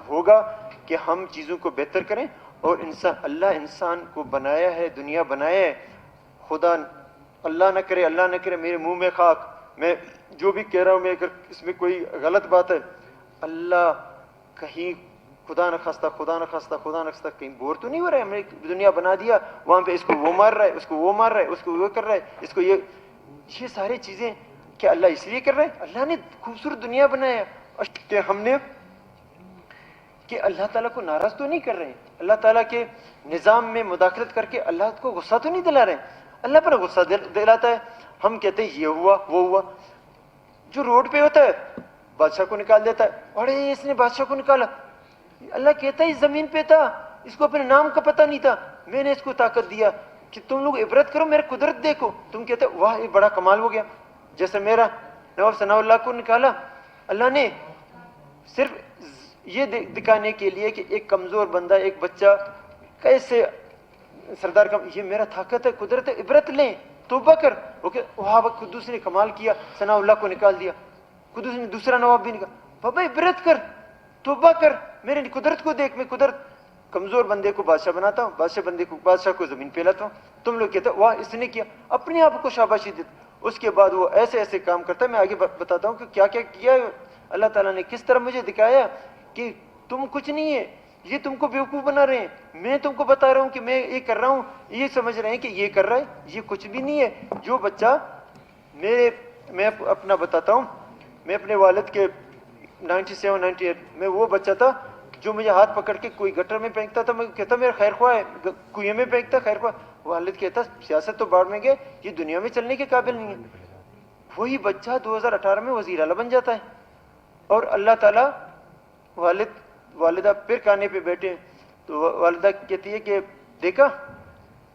ہوگا کہ ہم چیزوں کو بہتر کریں. اور اللہ انسان کو بنایا ہے, دنیا بنایا ہے. خدا اللہ نہ کرے میرے منہ میں خاک, میں جو بھی کہہ رہا ہوں, میں اگر اس میں کوئی غلط بات ہے, اللہ کہیں خدا نہ خواستہ کہیں بور تو نہیں ہو رہا ہے؟ ہم نے دنیا بنا دیا, وہاں پہ اس کو وہ مار رہا ہے, اس کو وہ مار رہا ہے, اس کو وہ کر رہا ہے, اس کو یہ ساری چیزیں کیا اللہ اس لیے کر رہا ہے؟ اللہ نے خوبصورت دنیا بنایا کہ ہم نے کہ اللہ تعالیٰ کو ناراض تو نہیں کر رہے ہیں, اللہ تعالیٰ کے نظام میں مداخلت کر کے اللہ کو غصہ تو نہیں دلا رہے ہیں. اللہ پر غصہ دلاتا ہے. ہم کہتے ہیں یہ ہوا وہ ہوا. جو روڈ پہ ہوتا ہے بادشاہ کو نکال دیتا ہے, اڑے اس نے بادشاہ کو نکالا. اللہ کہتا ہے اس زمین پہ تھا, اس کو اپنے نام کا پتہ نہیں تھا, میں نے اس کو طاقت دیا کہ تم لوگ عبرت کرو, میرے قدرت دیکھو. تم کہتے واہ یہ بڑا کمال ہو گیا. جیسے میرا نواب ثناء اللہ کو نکالا اللہ نے صرف یہ دکھانے کے لیے کہ ایک کمزور بندہ, ایک بچہ کیسے سردار کا, یہ میرا طاقت ہے, قدرت ہے, عبرت لیں, توبہ کر. وہاں قدوس نے کمال کیا, ثناء اللہ کو نکال دیا, قدوس نے دوسرا نواب بھی نکال. بابا عبرت کر, توبہ کر, میرے قدرت کو دیکھ. میں قدرت کمزور بندے کو بادشاہ بناتا ہوں, بادشاہ کو زمین پہ لاتا ہوں. تم لوگ کہتے واہ اس نے کیا, اپنے آپ کو شاباشی دیتے. اس کے بعد وہ ایسے ایسے کام کرتا ہے. میں آگے بتاتا ہوں کہ کیا کیا کیا اللہ تعالیٰ نے, کس طرح مجھے دکھایا کہ تم کچھ نہیں ہے, یہ تم کو بیوقوف بنا رہے ہیں. میں تم کو بتا رہا ہوں کہ میں یہ کر رہا ہوں, یہ سمجھ رہے ہیں کہ یہ کر رہا ہے, یہ کچھ بھی نہیں ہے. جو بچہ میں اپنا بتاتا ہوں, میں اپنے والد کے 97 98 میں وہ بچہ تھا جو مجھے ہاتھ پکڑ کے کوئی گٹر میں پھینکتا تھا, میں کہتا میرا خیر خواہ ہے, کنویں میں پھینکتا خیر خواہ. والد کہتا سیاست تو باڑ میں گئے, یہ دنیا میں چلنے کے قابل نہیں ہے. وہی بچہ 2018 میں وزیر اعلیٰ بن جاتا ہے. اور اللہ تعالیٰ والدہ پھر کھانے پہ بیٹھے تو والدہ کہتی ہے کہ دیکھا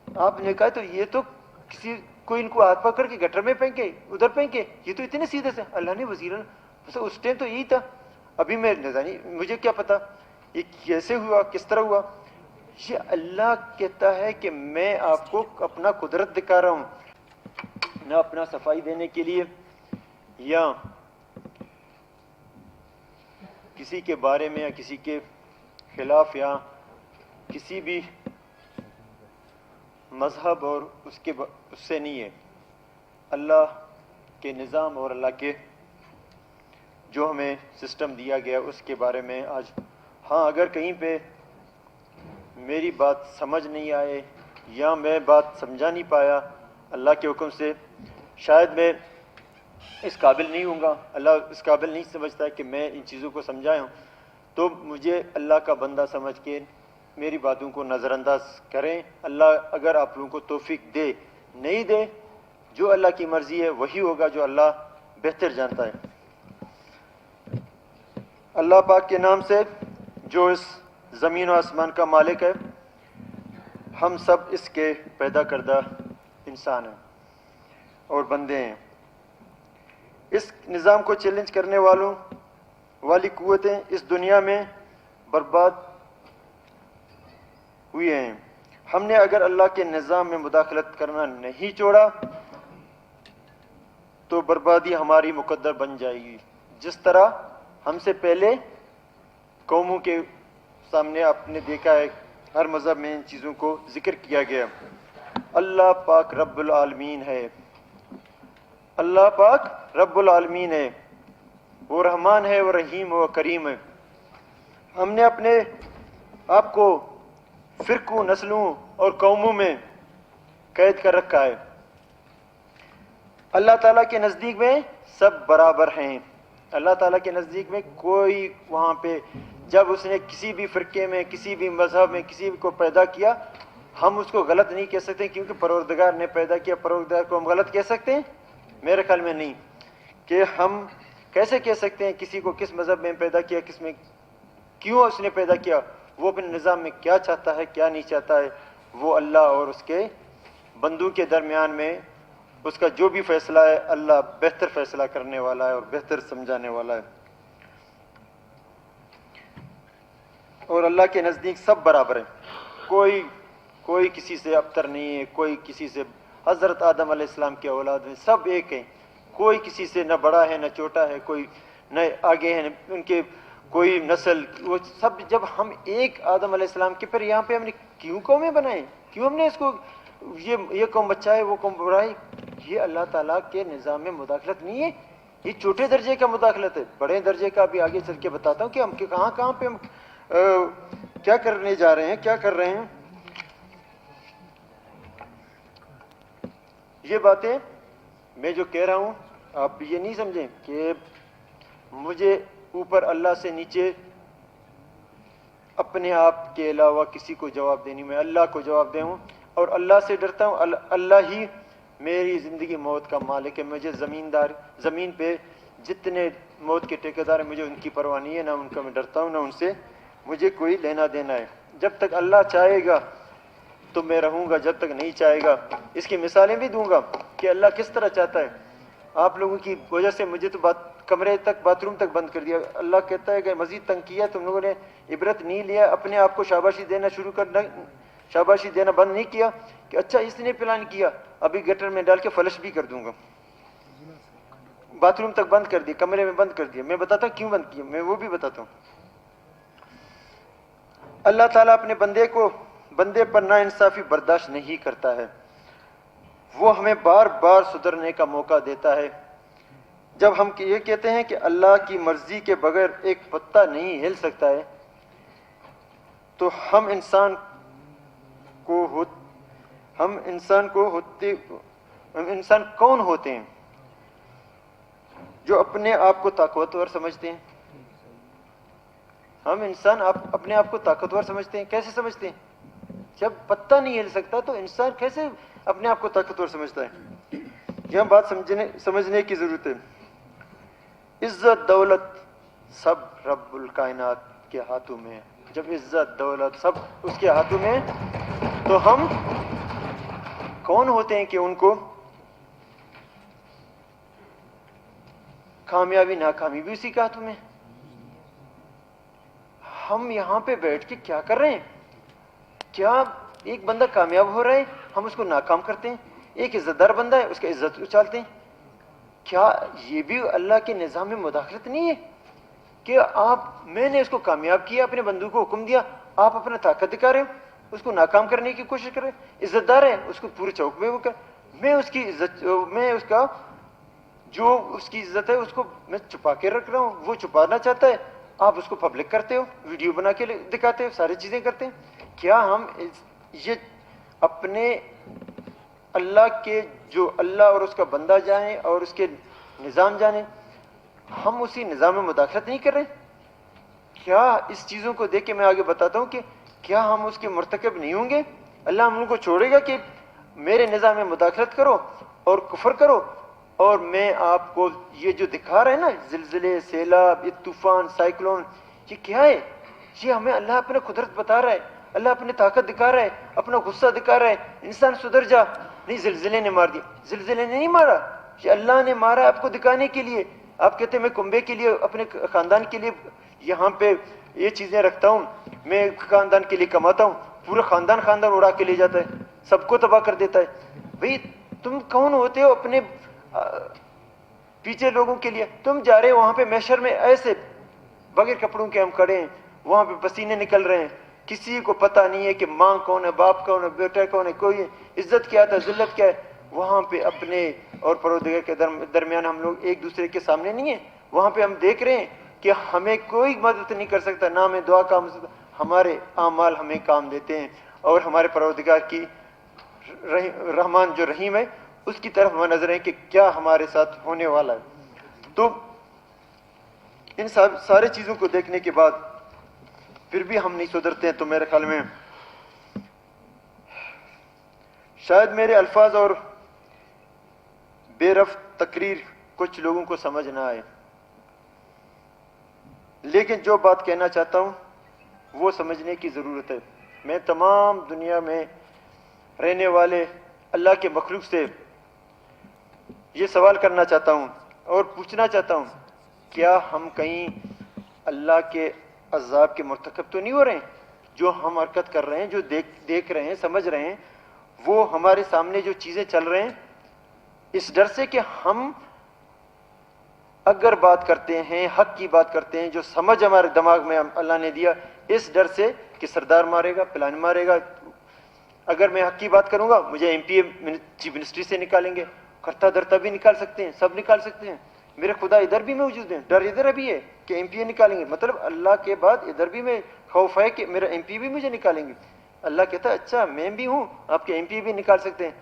آپ نے کہا, تو یہ تو کسی کوئی ان کو ہاتھ پکڑ کے گٹر میں پھینکے, ادھر پھینکے, یہ تو اتنے سیدھے سے. اللہ نے وزیر اس ٹائم تو یہی تھا, ابھی میں مجھے کیا پتا یہ کیسے ہوا, کس طرح ہوا. یہ اللہ کہتا ہے کہ میں آپ کو اپنا قدرت دکھا رہا ہوں, نہ اپنا صفائی دینے کے لیے یا کسی کے بارے میں یا کسی کے خلاف یا کسی بھی مذہب اور اس سے نہیں ہے. اللہ کے نظام اور اللہ کے جو ہمیں سسٹم دیا گیا اس کے بارے میں آج. ہاں اگر کہیں پہ میری بات سمجھ نہیں آئے یا میں بات سمجھا نہیں پایا اللہ کے حکم سے, شاید میں اس قابل نہیں ہوں گا, اللہ اس قابل نہیں سمجھتا ہے کہ میں ان چیزوں کو سمجھایا ہوں, تو مجھے اللہ کا بندہ سمجھ کے میری باتوں کو نظر انداز کریں. اللہ اگر آپ لوگوں کو توفیق دے, نہیں دے, جو اللہ کی مرضی ہے وہی ہوگا, جو اللہ بہتر جانتا ہے. اللہ پاک کے نام سے جو اس زمین و آسمان کا مالک ہے, ہم سب اس کے پیدا کردہ انسان ہیں اور بندے ہیں. اس نظام کو چیلنج کرنے والی قوتیں اس دنیا میں برباد ہوئی ہیں. ہم نے اگر اللہ کے نظام میں مداخلت کرنا نہیں چھوڑا تو بربادی ہماری مقدر بن جائے گی. جس طرح ہم سے پہلے قوموں کے سامنے آپ نے دیکھا ہے, ہر مذہب میں ان چیزوں کو ذکر کیا گیا. اللہ پاک رب العالمین ہے, اللہ پاک رب العالمین ہے, وہ رحمان ہے, وہ رحیم, وہ کریم ہے. ہم نے اپنے آپ کو فرقوں, نسلوں اور قوموں میں قید کر رکھا ہے. اللہ تعالیٰ کے نزدیک میں سب برابر ہیں. اللہ تعالیٰ کے نزدیک میں کوئی وہاں پہ جب اس نے کسی بھی فرقے میں, کسی بھی مذہب میں کسی کو پیدا کیا, ہم اس کو غلط نہیں کہہ سکتے کیونکہ پروردگار نے پیدا کیا. پروردگار کو ہم غلط کہہ سکتے ہیں؟ میرے خیال میں نہیں. کہ ہم کیسے کہہ سکتے ہیں کسی کو کس مذہب میں پیدا کیا, کس میں کیوں اس نے پیدا کیا, وہ اپنے نظام میں کیا چاہتا ہے کیا نہیں چاہتا ہے, وہ اللہ اور اس کے بندوں کے درمیان میں اس کا جو بھی فیصلہ ہے, اللہ بہتر فیصلہ کرنے والا ہے اور بہتر سمجھانے والا ہے. اور اللہ کے نزدیک سب برابر ہیں, کوئی کسی سے ابتر نہیں ہے, کوئی کسی سے. حضرت آدم علیہ السلام کے اولاد میں سب ایک ہیں, کوئی کسی سے نہ بڑا ہے نہ چھوٹا ہے, کوئی نہ آگے ہے ان کے, کوئی نسل، وہ سب جب ہم ایک آدم علیہ السلام کے، پھر یہاں پہ ہم نے کیوں قومیں بنائیں؟ کیوں ہم نے اس کو یہ قوم بچہ ہے وہ قوم برائی؟ یہ اللہ تعالیٰ کے نظام میں مداخلت نہیں ہے، یہ چھوٹے درجے کا مداخلت ہے۔ بڑے درجے کا بھی آگے چل کے بتاتا ہوں کہ ہم کہاں پہ ہم کیا کرنے جا رہے ہیں، کیا کر رہے ہیں۔ یہ باتیں میں جو کہہ رہا ہوں آپ یہ نہیں سمجھیں کہ مجھے اوپر اللہ سے نیچے اپنے آپ کے علاوہ کسی کو جواب دینی، میں اللہ کو جواب دے ہوں اور اللہ سے ڈرتا ہوں۔ اللہ ہی میری زندگی موت کا مالک ہے۔ مجھے زمین پہ جتنے موت کے ٹھیکیدار ہیں مجھے ان کی پرواہ نہیں ہے، نہ ان کا میں ڈرتا ہوں، نہ ان سے مجھے کوئی لینا دینا ہے۔ جب تک اللہ چاہے گا تو میں رہوں گا، جب تک نہیں چاہے گا۔ اس کی مثالیں بھی دوں گا کہ اللہ کس طرح چاہتا ہے۔ آپ لوگوں کی وجہ سے مجھے تو کمرے تک، باتھ روم تک بند کر دیا۔ اللہ کہتا ہے کہ مزید تنگ کیا، تم لوگوں نے عبرت نہیں لیا، اپنے آپ کو شاباشی دینا شروع کرنا، شاباشی دینا بند نہیں کیا کہ اچھا اس نے پلان کیا، ابھی گٹر میں ڈال کے فلش بھی کر دوں گا۔ باتھ روم تک بند کر دیا، کمرے میں بند کر دیا۔ میں بتاتا ہوں کیوں بند کیا، میں وہ بھی بتاتا ہوں۔ اللہ تعالیٰ اپنے بندے پر ناانصافی برداشت نہیں کرتا ہے، وہ ہمیں بار بار سدھرنے کا موقع دیتا ہے۔ جب ہم یہ کہتے ہیں کہ اللہ کی مرضی کے بغیر ایک پتہ نہیں ہل سکتا ہے، تو ہم انسان کون ہوتے ہیں جو اپنے آپ کو طاقتور سمجھتے ہیں؟ ہم انسان اپنے آپ کو طاقتور سمجھتے ہیں۔ کیسے سمجھتے ہیں؟ جب پتہ نہیں ہل سکتا تو انسان کیسے اپنے آپ کو طاقتور سمجھتا ہے؟ یہ بات سمجھنے کی ضرورت ہے۔ عزت دولت سب رب الکائنات کے ہاتھوں میں ہے۔ جب عزت دولت سب اس کے ہاتھوں میں ہے تو ہم کون ہوتے ہیں کہ ان کو کامیابی ناکامی بھی اسی کے ہاتھوں میں؟ ہم یہاں پہ بیٹھ کے کیا کر رہے ہیں؟ کیا ایک بندہ کامیاب ہو رہا ہے ہم اس کو ناکام کرتے ہیں، ایک عزت دار بندہ ہے اس کا عزت اچھالتے ہیں؟ کیا یہ بھی اللہ کے نظام میں مداخلت نہیں ہے کہ میں نے اس کو کامیاب کیا، اپنے بندوں کو حکم دیا، آپ اپنا طاقت دکھا رہے ہو، اس کو ناکام کرنے کی کوشش کر رہے ہیں؟ عزت دار ہے اس کو پورے چوک میں میں اس کی عزت، میں اس کا جو اس کی عزت ہے اس کو میں چھپا کے رکھ رہا ہوں، وہ چھپانا چاہتا ہے، آپ اس کو پبلک کرتے ہو، ویڈیو بنا کے دکھاتے ہو، ساری چیزیں کرتے ہیں۔ کیا ہم یہ اپنے اللہ کے جو اللہ اور اس کا بندہ جانیں اور اس کے نظام جانیں، ہم اسی نظام میں مداخلت نہیں کر رہے؟ کیا اس چیزوں کو دیکھ کے میں آگے بتاتا ہوں کہ کیا ہم اس کے مرتکب نہیں ہوں گے؟ اللہ ہم ان کو چھوڑے گا کہ میرے نظام میں مداخلت کرو اور کفر کرو؟ اور میں آپ کو یہ جو دکھا رہے ہیں نا، زلزلے، سیلاب، یہ طوفان، سائیکلون، یہ کیا ہے؟ یہ ہمیں اللہ اپنے قدرت بتا رہا ہے، اللہ اپنے طاقت دکھا رہا ہے، اپنا غصہ دکھا رہا ہے، انسان سدھر جا۔ نہیں، زلزلے نے مار دیا، زلزلے نے نہیں مارا، یہ اللہ نے مارا آپ کو دکھانے کے لیے۔ آپ کہتے ہیں میں کنبے کے لیے، اپنے خاندان کے لیے یہاں پہ یہ چیزیں رکھتا ہوں، میں خاندان کے لیے کماتا ہوں، پورا خاندان اڑا کے لے جاتا ہے، سب کو تباہ کر دیتا ہے۔ بھئی تم کون ہوتے ہو اپنے پیچھے لوگوں کے لیے؟ تم جا رہے ہو وہاں پہ محشر میں ایسے بغیر کپڑوں کے ہم کھڑے ہیں، وہاں پہ پسینے نکل رہے ہیں، کسی کو پتہ نہیں ہے کہ ماں کون ہے، باپ کون ہے، بیٹا کون ہے، کوئی عزت کیا تھا، ذلت کیا ہے۔ وہاں پہ اپنے اور پروردگار کے درمیان ہم لوگ ایک دوسرے کے سامنے نہیں ہیں، وہاں پہ ہم دیکھ رہے ہیں کہ ہمیں کوئی مدد نہیں کر سکتا، نہ ہمیں دعا کام سکتا، ہمارے اعمال ہمیں کام دیتے ہیں، اور ہمارے پروردگار کی رحمان جو رحیم ہے اس کی طرف ہم نظر ہیں کہ کیا ہمارے ساتھ ہونے والا ہے۔ تو ان سارے چیزوں کو دیکھنے کے بعد پھر بھی ہم نہیں سدھرتے ہیں، تو میرے خیال میں شاید میرے الفاظ اور بے رفت تقریر کچھ لوگوں کو سمجھ نہ آئے، لیکن جو بات کہنا چاہتا ہوں وہ سمجھنے کی ضرورت ہے۔ میں تمام دنیا میں رہنے والے اللہ کے مخلوق سے یہ سوال کرنا چاہتا ہوں اور پوچھنا چاہتا ہوں، کیا ہم کہیں اللہ کے عذاب کے مرتکب تو نہیں ہو رہے ہیں؟ جو ہم حرکت کر رہے ہیں، جو دیکھ رہے ہیں، سمجھ رہے ہیں، وہ ہمارے سامنے جو چیزیں چل رہے ہیں، اس ڈر سے کہ ہم اگر بات کرتے ہیں حق کی بات کرتے ہیں جو سمجھ ہمارے دماغ میں اللہ نے دیا، اس ڈر سے کہ سردار مارے گا، پلان مارے گا، اگر میں حق کی بات کروں گا مجھے ایم پی اے چیف منسٹری سے نکالیں گے، کرتا درتا بھی نکال سکتے ہیں، سب نکال سکتے ہیں، میرے خدا ادھر بھی موجود ہیں، ڈر ادھر ابھی ہے کہ ایم پی اے نکالیں گے، مطلب اللہ کے بعد ادھر بھی میں خوف ہے کہ میرا ایم پی بھی مجھے نکالیں گے۔ اللہ کہتا ہے اچھا میں بھی ہوں، آپ کے ایم پی بھی نکال سکتے ہیں،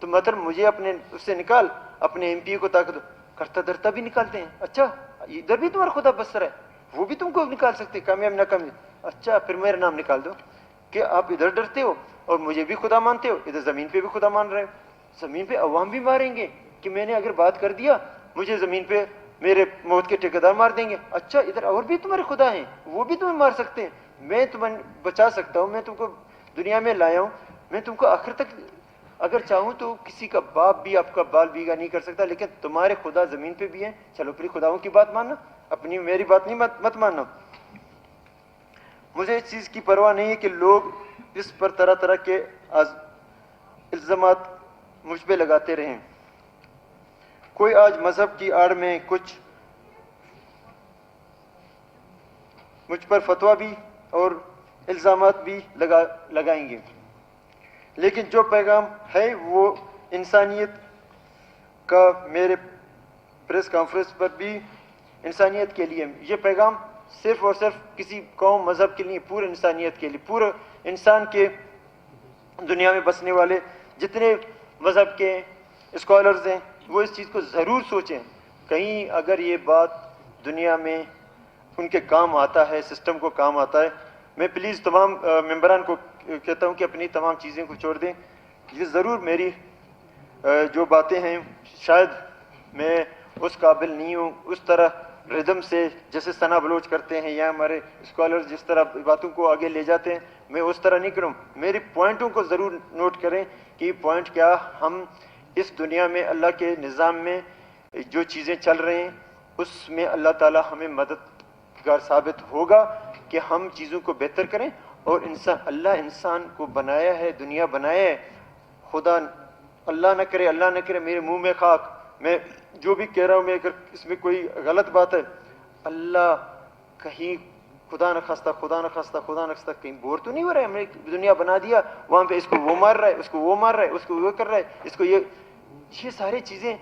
تو مطلب مجھے اپنے اس سے نکال، اپنے ایم پی کو طاقت دو، کرتا درتا بھی نکالتے ہیں، اچھا ادھر بھی تمہارا خدا بسر ہے، وہ بھی تم کو نکال سکتے، کامیاب ناکامیاب، اچھا پھر میرا نام نکال دو کہ آپ ادھر ڈرتے ہو اور مجھے بھی خدا مانتے ہو، ادھر زمین پہ بھی خدا مان رہے ہو، زمین پہ عوام بھی ماریں گے کہ میں نے اگر بات کر دیا مجھے زمین پہ میرے موت کے ٹھیکیدار مار دیں گے، اچھا ادھر اور بھی تمہارے خدا ہیں، وہ بھی تمہیں مار سکتے ہیں، میں تمہیں بچا سکتا ہوں، میں تم کو دنیا میں لایا ہوں، میں تم کو آخر تک اگر چاہوں تو کسی کا باپ بھی آپ کا بال بیگا نہیں کر سکتا، لیکن تمہارے خدا زمین پہ بھی ہیں، چلو پھر خداؤں کی بات ماننا، اپنی میری بات نہیں مت ماننا۔ مجھے اس چیز کی پرواہ نہیں ہے کہ لوگ اس پر طرح طرح کے الزامات مجھ پہ لگاتے رہیں، کوئی آج مذہب کی آڑ میں کچھ مجھ پر فتویٰ بھی اور الزامات بھی لگائیں گے، لیکن جو پیغام ہے وہ انسانیت کا، میرے پریس کانفرنس پر بھی انسانیت کے لیے، یہ پیغام صرف اور صرف کسی قوم مذہب کے لیے، پورے انسانیت کے لیے، پورے انسان کے دنیا میں بسنے والے جتنے مذہب کے اسکالرز ہیں وہ اس چیز کو ضرور سوچیں، کہیں اگر یہ بات دنیا میں ان کے کام آتا ہے، سسٹم کو کام آتا ہے۔ میں پلیز تمام ممبران کو کہتا ہوں کہ اپنی تمام چیزیں کو چھوڑ دیں، یہ ضرور میری جو باتیں ہیں شاید میں اس قابل نہیں ہوں، اس طرح ردم سے جیسے ثنا بلوچ کرتے ہیں یا ہمارے اسکالرز جس طرح باتوں کو آگے لے جاتے ہیں، میں اس طرح نہیں کروں، میری پوائنٹوں کو ضرور نوٹ کریں کہ یہ پوائنٹ کیا، ہم اس دنیا میں اللہ کے نظام میں جو چیزیں چل رہے ہیں اس میں اللہ تعالی ہمیں مددگار ثابت ہوگا کہ ہم چیزوں کو بہتر کریں، اور اللہ انسان کو بنایا ہے، دنیا بنایا ہے، خدا اللہ نہ کرے میرے منہ میں خاک، میں جو بھی کہہ رہا ہوں میں اگر اس میں کوئی غلط بات ہے، اللہ کہیں خدا نخواستہ کہیں بور تو نہیں ہو رہا ہے، ہم نے دنیا بنا دیا وہاں پہ اس کو وہ مار رہا ہے، اس کو وہ مار رہا ہے، اس کو وہ کر رہا ہے، اس کو یہ سارے چیزیں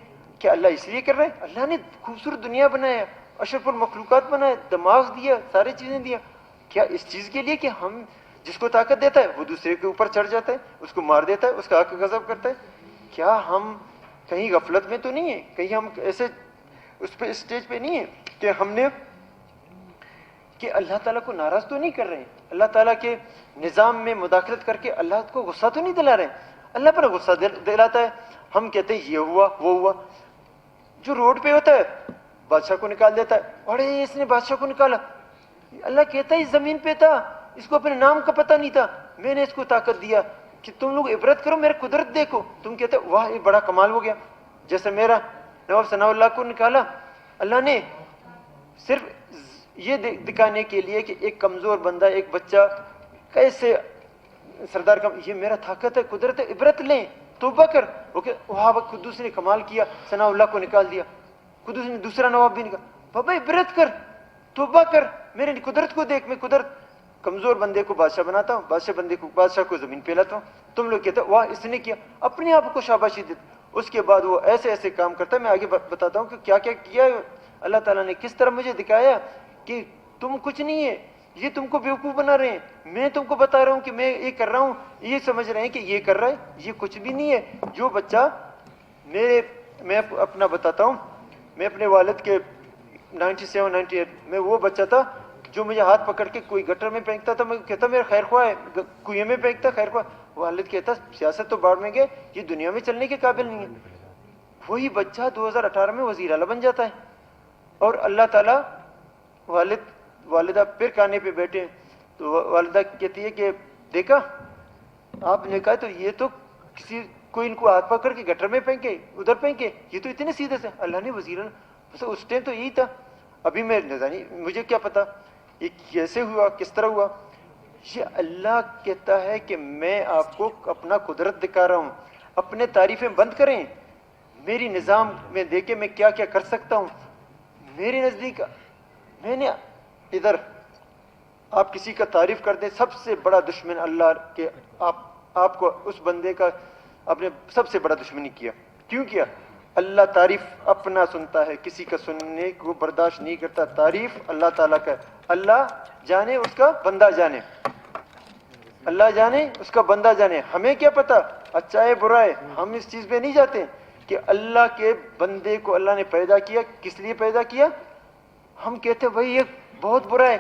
کیا اللہ اس لیے کر رہا ہے؟ اللہ نے خوبصورت دنیا بنایا، اشرف المخلوقات بنایا، دماغ دیا، ساری چیزیں دیا، کیا اس چیز کے لیے کہ ہم جس کو طاقت دیتا ہے وہ دوسرے کے اوپر چڑھ جاتا ہے، اس کو مار دیتا ہے، اس کا حق غضب کرتا ہے؟ کیا ہم کہیں غفلت میں تو نہیں ہے، کہیں ہم ایسے اس پہ اسٹیج پہ نہیں ہے کہ ہم نے کہ اللہ تعالیٰ کو ناراض تو نہیں کر رہے ہیں، اللہ تعالیٰ کے نظام میں مداخلت کر کے اللہ کو غصہ تو نہیں دلا رہے ہیں؟ اللہ پر غصہ دلاتا ہے، ہم کہتے ہیں یہ ہوا وہ ہوا، جو روڈ پہ ہوتا ہے بادشاہ کو نکال دیتا ہے، اڑے اس نے بادشاہ کو نکالا، اللہ کہتا ہے اس زمین پہ تھا، اس کو اپنے نام کا پتہ نہیں تھا، میں نے اس کو طاقت دیا کہ تم لوگ عبرت کرو، میرے قدرت دیکھو، تم کہتے واہ یہ بڑا کمال ہو گیا، جیسے میرا نواب ثناء اللہ کو نکالا اللہ نے صرف یہ دکھانے کے لیے کہ ایک کمزور بندہ، ایک بچہ کیسے سردار کا، یہ میرا طاقت ہے، قدرت ہے، عبرت لیں، توبہ کر، وہاں قدوس نے کمال کیا، ثناء اللہ کو نکال دیا، قدوس نے دوسرا نواب بھی نکال، بابا عبرت کر، توبہ کر، میرے قدرت کو دیکھ، میں قدرت کمزور بندے کو بادشاہ بناتا ہوں، بادشاہ کو زمین پہ لاتا ہوں، تم لوگ کہتے ہیں واہ اس نے کیا، اپنے آپ کو شاباشی دیتے، اس کے بعد وہ ایسے ایسے کام کرتا ہے، میں آگے بتاتا ہوں کہ کیا کیا کیا ہے اللہ تعالیٰ نے، کس طرح مجھے دکھایا کہ تم کچھ نہیں ہے، یہ تم کو بیوقوف بنا رہے ہیں، میں تم کو بتا رہا ہوں کہ میں یہ کر رہا ہوں، یہ سمجھ رہے ہیں کہ یہ کر رہا ہے، یہ کچھ بھی نہیں ہے۔ جو بچہ میں اپنا بتاتا ہوں، میں اپنے والد کے 97 98 میں وہ بچہ تھا جو مجھے ہاتھ پکڑ کے کوئی گٹر میں پھینکتا تھا، میں کہتا میرا خیر خواہ ہے، کنویں میں پھینکتا خیر خواہ، والد کہتا سیاست تو باہر میں گئے، یہ دنیا میں چلنے کے قابل نہیں ہے۔ وہی بچہ 2018 میں وزیر اعلیٰ بن جاتا ہے، اور اللہ تعالیٰ والدہ پھر کھانے پہ بیٹھے تو والدہ کہتی ہے کہ دیکھا آپ نے کہا تو یہ تو کسی کوئی ان کو ہاتھ پکڑ کے گٹر میں پھینکے ادھر پھینکے، یہ تو اتنے سیدھے سے، اللہ نے وزیر اس ٹائم تو یہی تھا، ابھی میں مجھے کیا پتا یہ کیسے ہوا کس طرح ہوا۔ یہ اللہ کہتا ہے کہ میں آپ کو اپنا قدرت دکھا رہا ہوں، اپنے تعریفیں بند کریں، میری نظام میں دیکھیں میں کیا کیا کر سکتا ہوں، میرے نزدیک میں نے ادھر آپ کسی کا تعریف کر دیں، سب سے بڑا دشمن اللہ کے آپ کو اس بندے کا آپ نے سب سے بڑا دشمنی کیا. کیوں کیا؟ اللہ تعریف اپنا سنتا ہے، کسی کا سننے کو برداشت نہیں کرتا. تعریف اللہ تعالیٰ کا، اللہ جانے اس کا بندہ جانے، اللہ جانے اس کا بندہ جانے. ہمیں کیا پتا اچھا ہے برا ہے، ہم اس چیز پہ نہیں جاتے کہ اللہ کے بندے کو اللہ نے پیدا کیا کس لیے پیدا کیا. ہم کہتے ہیں بھائی یہ بہت برا ہے،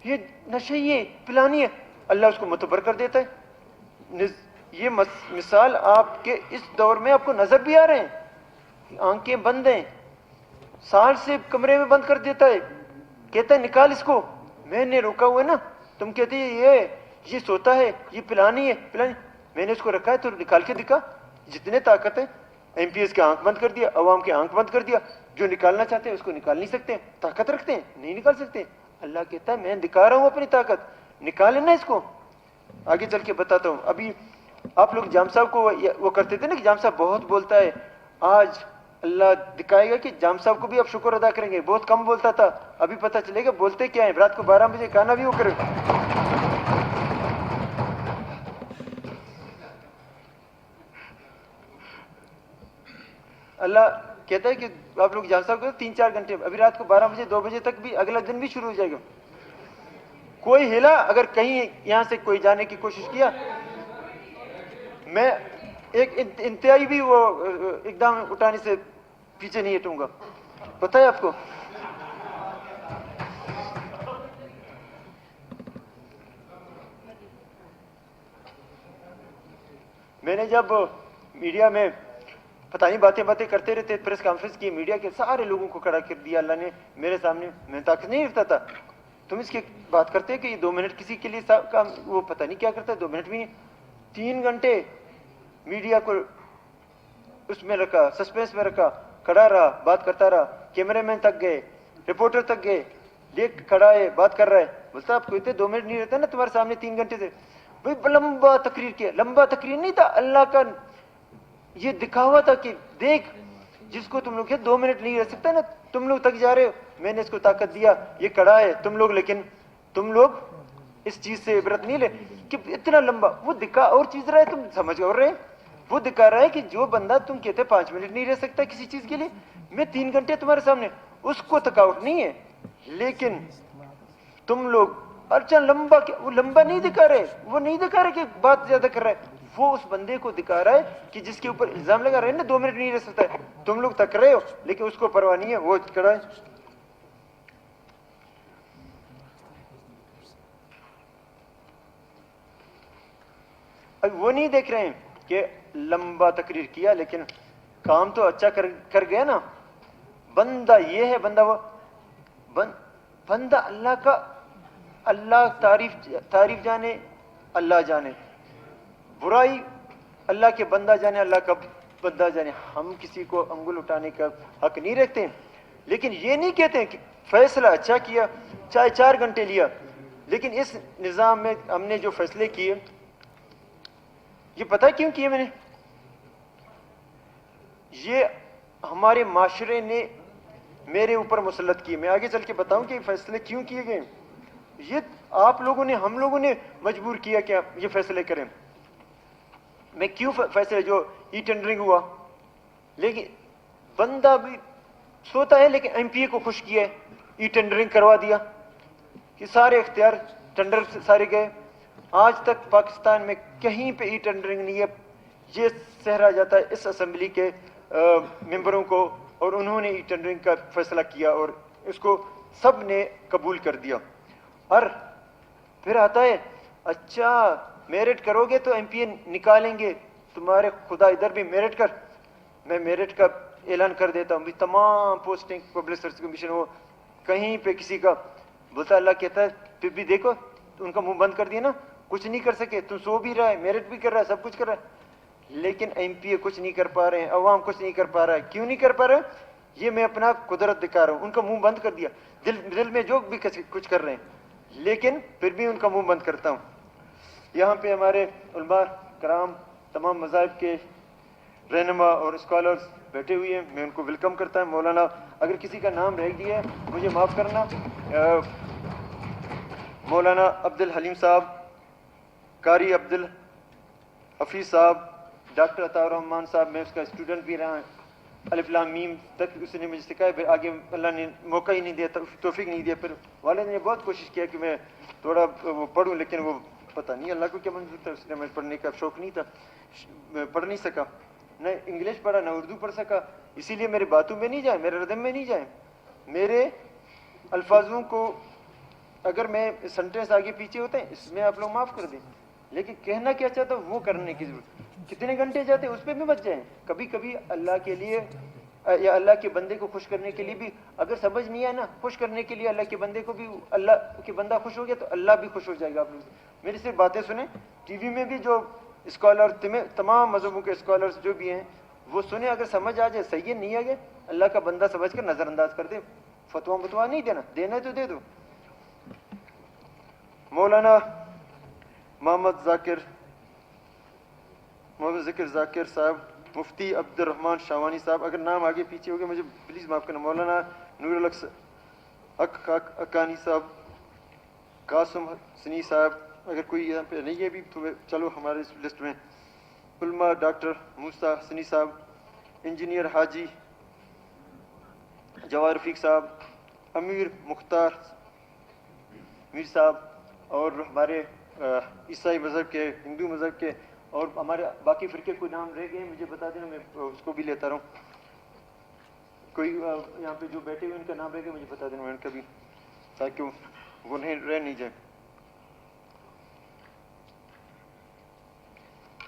یہ نشئی ہے، پلانی ہے، اللہ اس کو متبر کر دیتا ہے. یہ مثال آپ کے اس دور میں آپ کو نظر بھی آ رہے ہیں. آنکھیں بند ہیں، سال سے کمرے میں بند کر دیتا ہے، کہتا ہے نکال اس کو. میں نے روکا ہوا ہے نا، تم کہتے یہ سوتا ہے، یہ پلانی ہے پلانی. میں نے اس کو رکھا ہے تو نکال کے دکھا. جتنے طاقت ہے، ایم پی ایس کے آنکھ بند کر دیا، عوام کے آنکھ بند کر دیا. جو نکالنا چاہتے ہیں اس کو نکال نہیں سکتے، طاقت رکھتے ہیں نہیں نکال سکتے. اللہ کہتا ہے میں دکھا رہا ہوں اپنی طاقت، نکالے نا اس کو. آگے چل کے بتاتا ہوں. ابھی آپ لوگ جام صاحب کو وہ کرتے تھے نا کہ جام صاحب بہت بولتا ہے، آج اللہ دکھائے گا کہ جام صاحب کو بھی اب شکر ادا کریں گے. بہت کم بولتا تھا، ابھی پتہ چلے گا بولتے کیا ہیں. رات کو 12 بجے کھانا بھی وہ کرے. اللہ کہتا ہے کہ آپ لوگ جام صاحب کو 3-4 گھنٹے، ابھی رات کو 12 بجے 2 بجے تک بھی اگلا دن بھی شروع ہو جائے گا. کوئی ہلا اگر کہیں یہاں سے کوئی جانے کی کوشش کیا، میں ایک انتہائی بھی وہ اقدام اٹھانے سے پیچھے نہیں ہٹوں گا. پتہ ہے آپ کو میں نے جب میڈیا میں پتہ نہیں باتیں کرتے رہتے، پریس کانفرنس کی، میڈیا کے سارے لوگوں کو کھڑا کر دیا اللہ نے میرے سامنے. میں طاقت نہیں رکھتا تھا. تم اس کی بات کرتے کہ یہ 2 منٹ کسی کے لیے کام، وہ پتہ نہیں کیا کرتا ہے. 2 منٹ بھی نہیں، 3 گھنٹے میڈیا کو اس میں رکھا، سسپینس میں رکھا، کھڑا رہا، بات کرتا رہا. کیمرے مین تک گئے، رپورٹر تک گئے، دیکھ کھڑا ہے بات کر رہا ہے. بولتا آپ کہتے 2 منٹ نہیں رہتا نا تمہارے سامنے 3 گھنٹے سے. بھائی لمبا تقریر کیا. لمبا تقریر نہیں تھا، اللہ کا یہ دکھاوا تھا کہ دیکھ جس کو تم لوگ 2 منٹ نہیں رہ سکتا نا، تم لوگ تک جا رہے ہو، میں نے اس کو طاقت دیا، یہ کھڑا ہے تم لوگ، لیکن تم لوگ اس چیز سے عبرت نہیں لے کہ اتنا لمبا. وہ دکھا اور چیز رہا ہے، تم سمجھ اور رہے. وہ دکھا رہا ہے کہ جو بندہ تم کہتے 5 منٹ نہیں رہ سکتا کسی چیز کے لیے، میں 3 گھنٹے تمہارے سامنے، اس کو تھکاوٹ نہیں ہے. لیکن تم لوگ اچھا لمبا، وہ لمبا نہیں دکھا رہے، وہ نہیں دکھا رہے کہ بات زیادہ کر رہا ہے. وہ اس بندے کو دکھا رہا ہے کہ جس کے اوپر الزام لگا رہے ہیں نا 2 منٹ نہیں رہ سکتا ہے. تم لوگ تک رہے ہو لیکن اس کو پرواہ نہیں ہے، وہ کھڑا ہے. اب وہ نہیں دیکھ رہے ہیں کہ لمبا تقریر کیا لیکن کام تو اچھا کر گیا نا. بندہ یہ ہے، بندہ وہ بندہ اللہ کا، اللہ تعریف جانے، اللہ جانے. برائی اللہ کے بندہ جانے، اللہ کا بندہ جانے. ہم کسی کو انگل اٹھانے کا حق نہیں رکھتے ہیں، لیکن یہ نہیں کہتے ہیں کہ فیصلہ اچھا کیا چاہے 4 گھنٹے لیا. لیکن اس نظام میں ہم نے جو فیصلے کیے، یہ پتہ کیوں کیے میں نے؟ یہ ہمارے معاشرے نے میرے اوپر مسلط کیے. میں آگے چل کے بتاؤں کہ یہ فیصلے کیوں کیے گئے. یہ آپ لوگوں نے، ہم لوگوں نے مجبور کیا کہ آپ یہ فیصلے کریں. میں کیوں فیصلے، جو ای ٹینڈرنگ ہوا، لیکن بندہ بھی سوتا ہے لیکن ایم پی اے کو خوش کیا ہے، ای ٹینڈرنگ کروا دیا کہ سارے اختیار ٹینڈر سارے گئے. آج تک پاکستان میں کہیں پہ ای ٹینڈرنگ نہیں ہے. یہ سہرا جاتا ہے اس اسمبلی کے ممبروں کو، اور انہوں نے ای ٹینڈرنگ کا فیصلہ کیا اور اس کو سب نے قبول کر دیا. اور پھر آتا ہے اچھا میرٹ کرو گے تو ایم پی اے نکالیں گے تمہارے، خدا ادھر بھی میرٹ کر. میں میرٹ کا اعلان کر دیتا ہوں بھی تمام پوسٹنگ پبلک سروس کمیشن ہو، کہیں پہ کسی کا بولتا. اللہ کہتا ہے پھر بھی دیکھو ان کا منہ بند کر دیا نا، کچھ نہیں کر سکے. تم سو بھی رہا ہے، میرٹ بھی کر رہا ہے، سب کچھ کر رہا ہے، لیکن ایم پی اے کچھ نہیں کر پا رہے ہیں، عوام کچھ نہیں کر پا رہا ہے. کیوں نہیں کر پا رہا ہے؟ یہ میں اپنا قدرت دکھا رہا ہوں. ان کا منہ بند کر دیا، دل میں جو بھی کچھ کر رہے ہیں، لیکن پھر بھی ان کا منہ بند کرتا ہوں. یہاں پہ ہمارے علماء کرام، تمام مذاہب کے رہنما اور اسکالرز بیٹھے ہوئے ہیں، میں ان کو ویلکم کرتا ہوں. مولانا اگر کسی کا نام رہ گیا ہے مجھے معاف کرنا. مولانا عبد الحلیم صاحب, قاری عبد الحفیظ صاحب, ڈاکٹر عطاء الرحمان صاحب, میں اس کا اسٹوڈنٹ بھی رہا, الف لام میم تک اس نے مجھے سکھایا, پھر آگے اللہ نے موقع ہی نہیں دیا, توفیق نہیں دیا. پھر والد نے بہت کوشش کیا کہ میں تھوڑا وہ پڑھوں, لیکن وہ پتہ نہیں اللہ کو کیا منظور تھا, اس لیے میں پڑھنے کا شوق نہیں تھا, میں پڑھ نہیں سکا, نہ انگلش پڑھا نہ اردو پڑھ سکا. اسی لیے میری باتوں میں نہیں جائیں, میرے ردم میں نہیں جائیں, میرے الفاظوں کو اگر میں سنٹینس آگے پیچھے ہوتے ہیں اس میں آپ لوگ معاف کر دیں, لیکن کہنا کیا چاہتا ہوں وہ کرنے کی ضرورت. کتنے گھنٹے جاتے ہیں اس پہ بھی بچ جائیں. کبھی کبھی اللہ کے لیے یا اللہ کے بندے کو خوش کرنے کے لیے بھی اگر سمجھ نہیں آئے نا, خوش کرنے کے لیے اللہ کے بندے کو بھی, اللہ کے بندہ خوش ہو گیا تو اللہ بھی خوش ہو جائے گا. آپ لوگ میری صرف باتیں سنیں, ٹی وی میں بھی جو اسکالر تمام مذہبوں کے اسکالرس جو بھی ہیں وہ سنیں, اگر سمجھ آ جائے صحیح ہے, نہیں آ گئے اللہ کا بندہ سمجھ کر نظر انداز کر دے. فتوا نہیں دینا, دینا ہے تو دے دو. مولانا محمد ذکر ذاکر صاحب, مفتی عبد الرحمان شاوانی صاحب, اگر نام آگے پیچھے ہو گیا مجھے پلیز معاف کرنا. مولانا نور الحق اکانی صاحب, قاسم سنی صاحب, اگر کوئی یہاں پہ نہیں ہے بھی تو چلو ہمارے اس لسٹ میں. علماء ڈاکٹر موسیٰ سنی صاحب, انجینئر حاجی جواہر رفیق صاحب, امیر مختار میر صاحب, اور ہمارے عیسائی مذہب کے, ہندو مذہب کے, اور ہمارے باقی فرقے کوئی نام رہ گئے مجھے بتا دینا, میں اس کو بھی لیتا رہوں. کوئی یہاں پہ جو بیٹھے ہوئے ان کا نام رہ گیا مجھے بتا دینا, میں ان کا بھی, تاکہ وہ رہ نہیں جائے.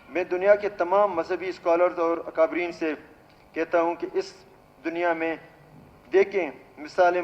میں دنیا کے تمام مذہبی اسکالرز اور اکابرین سے کہتا ہوں کہ اس دنیا میں دیکھیں مثالیں